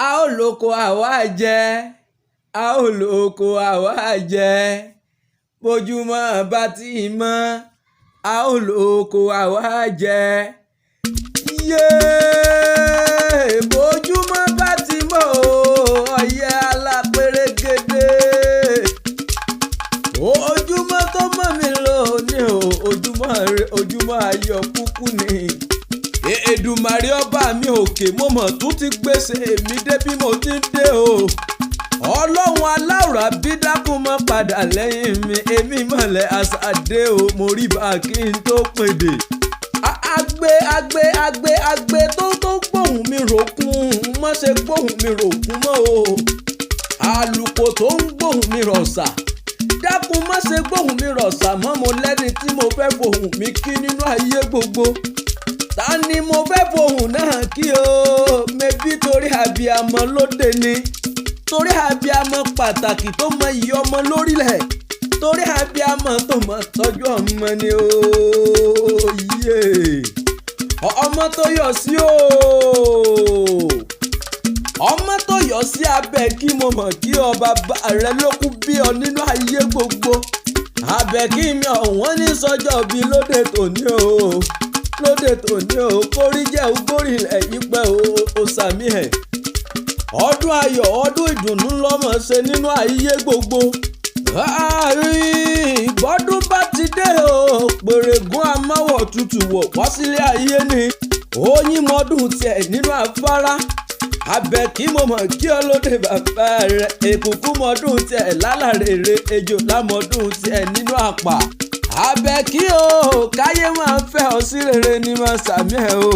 a ó lóko àwa jẹ a ó lóko àwa jẹ bójúmọ́ bá ti mọ́ a ó lóko àwa jẹ yéé bójúmọ́ bá ti mọ́ ọ̀yẹ́ alápèrègèdè ojúmọ́ tó mọ́ mi lónìí ojúmọ́ ayọ̀ kúkú ni Èdùmàrè ọba mi òkè mo mọ̀ tún ti gbèsè mi dé bí mo ti ń dé o ọlọ́run aláwòrán bí dákun mọ́ padà lẹ́yìn mi èmi mọ̀lẹ́ àṣàdé o mo rí bá kí n tó pèdè agbe tó gbóhùn mi ròkun mọ́ ṣe gbóhùn mi ròkun mọ́ o àlùkò tó ń gbóhùn mi rọ̀ṣà dákun má ṣe gbóhùn mi rọ̀ṣà mọ́ mo lẹ́ni tí mo fẹ́ fohùn mi kí nínú ayé gbogbo ta ni mo fẹ́ fohùn náà kí o mebí torí abiyamọ lóde ni torí abiyamọ pàtàkì tó mọ iyì ọmọ lórílẹ̀ torí abiyamọ tó mọ tọ́jú ọmọ ni o yé ọmọ tó yọ sí o ọmọ tó yọ sí abẹ́ kí mo mọ̀ kí ọ bàbá rẹ ló kú bí ọ nínú ayé gbogbo abẹ́ kí mi ọ̀wọ́n ní sọ́jọ́ bí lóde tòní o lóde tòní o kórí jẹ́ ogórí ilẹ̀ yìí pẹ́ o sàmì ẹ̀ ọdún ayọ̀ ọdún ìdùnnú lọ́mọ ṣe nínú ayé gbogbo ìbọ́dún bá ti dé o pèrègùn amáwọ̀ tutù wọ̀ wá sílé ayé ni oyin mọ́dún tiẹ̀ nínú afárá abẹ́ kí mo mọ̀ kí ọlọ́dẹ bàbá rẹ̀ èkùkù mọ́dún tiẹ̀ lálàrèrè ejò lámọ́dún tiẹ̀ nínú àpà abẹ́ kí o káyé máa fẹ́ ọ sí rere ni máa sàmì ẹ̀ o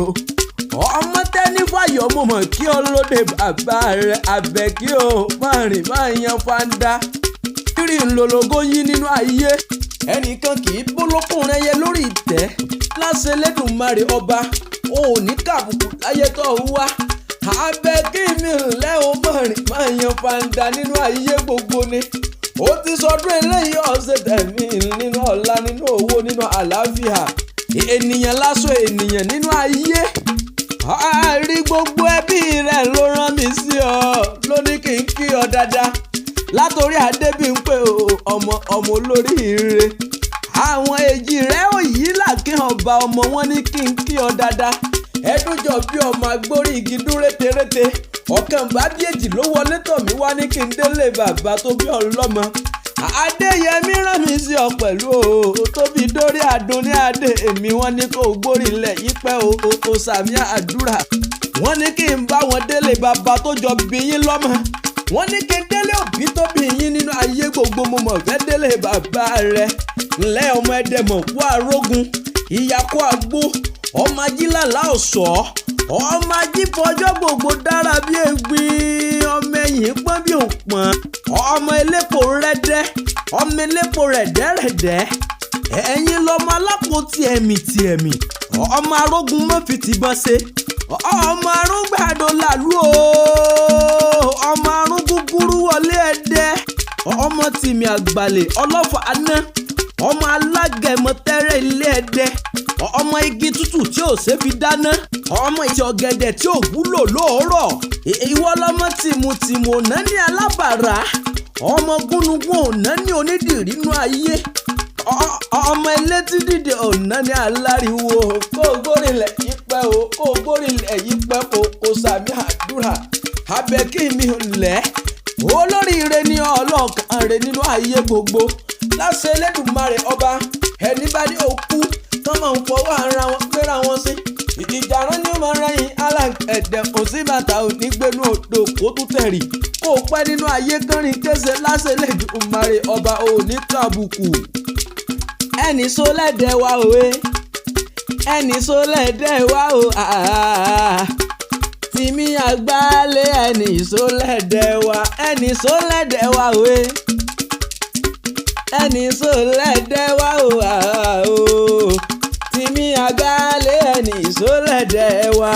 ọmọ tẹ́ni fàyọ̀ mo mọ̀ kí ọlọ́dẹ bàbá rẹ̀ abẹ́ kí o máa rìn máa yan fanda kiri ńlọlọgọ yín nínú ayé ẹnìkan kì í bólókùnrin ẹyẹ lórí ìtẹ́ láṣẹ lẹ́dùnmarè ọba o ò ní kàbùkù láyé tó wá abẹ́ kí mi ńlẹ́ o máa rìn máa yan fanda nínú ayé gbogbo ni ó ti sọdún eléyìí ọ̀sẹ̀ tẹ̀mí nínú ọ̀la nínú owó nínú àlàáfíà ènìyàn lásán ènìyàn nínú ayé àárí gbogbo ẹbí rẹ̀ ló rán mi sí ọ ló ní kí n kí ọ dáadáa látòrí Adébímpé ọmọ olóríire àwọn èjì rẹ̀ ò yí làkín ọba ọmọ wọn ní kí n kí ọ dáadáa ẹdúnjọ bí ọmọ agbórí igi dún rétérété ọ̀kan bá bí èjì ló wọlé tọ̀ mí wá ní kí n délé bàbá tó bí ọlọ́mọ Adéyẹmí rán mi sí ọ pẹ̀lú o tóbi dórí Àdúnní Adé èmi wọ́n ní kó gbórí ilẹ̀ yìí pẹ́ o sàmì àdúrà wọ́n ní kí n bá wọn délé bàbá tó jọ bí yín lọ́mọ wọ́n ní kí n délé òbí tó bí yín nínú ayé gbogbo mo mọ̀ fẹ́ délé bàbá rẹ̀ ńlẹ́ ọmọ ẹ̀dẹ̀mọ̀ kú àrógun ìyá kú àgbó ọmọ ajílàlá ọ̀ṣọ́ ọmọ ajífọjọ́ gbogbo dára bí egbin ọmọ ẹ̀yìn pọ́n bí òpọ́n ọmọ elépo rẹ́dẹ́ ọmọ elépo rẹ̀dẹ́rẹ̀dẹ́ ẹ̀yin lọmọ alápòtí ẹ̀mí ọmọ arógun mọ́fì tìbọn ṣe ọmọ arúgbàdo làlú o ọmọ arúgúgúrú wọlé ẹdẹ ọmọ tìmí àgbàlẹ̀ ọlọ́fà aná ọmọ alágẹmọ tẹ́rẹ̀ ilé ẹdẹ ọmọ igi tútù tí ò ṣe fi dáná ọmọ ìtì ọ̀gẹ̀dẹ̀ tí ò wúlò lóòrọ̀ ìwọ lọmọ tìmùtìmù ọ̀nà ní alábàárà ọmọ gúnugún ọ̀nà ní onídìrí inú ayé ọmọ elétí dìde ọ̀nà ní aláriwo kó gbórílẹ̀ yìí pẹ́ o kó gbórílẹ̀ yìí pẹ́ o sàmì àdúrà abẹ́ kí mi lẹ̀ olóríire ní ọlọ́kan rẹ̀ nínú ayé gbogbo láṣẹ Elédùmarè ọba ẹni bá ní òkú tán máa ń fọwọ́ ara wọn gbéra wọn sí ìjàrán ní ọmọ rẹ̀yìn alágbẹ̀dẹ̀ kò sí bàtà òní gbénú odò kó tún tẹ̀rì kó pẹ́ nínú ayé kánrin kése láṣẹ Elédùmarè ọba òní kàbùkù ẹni sólẹ̀dẹ̀ wa òwe ẹni sólẹ̀dẹ̀ wa o tìmí àgbálẹ̀ ẹni sólẹ̀dẹ̀ wa òwe ẹni sólẹ̀dẹ̀ wa o tìmí àgbálẹ̀ ẹni sólẹ̀dẹ̀ wa.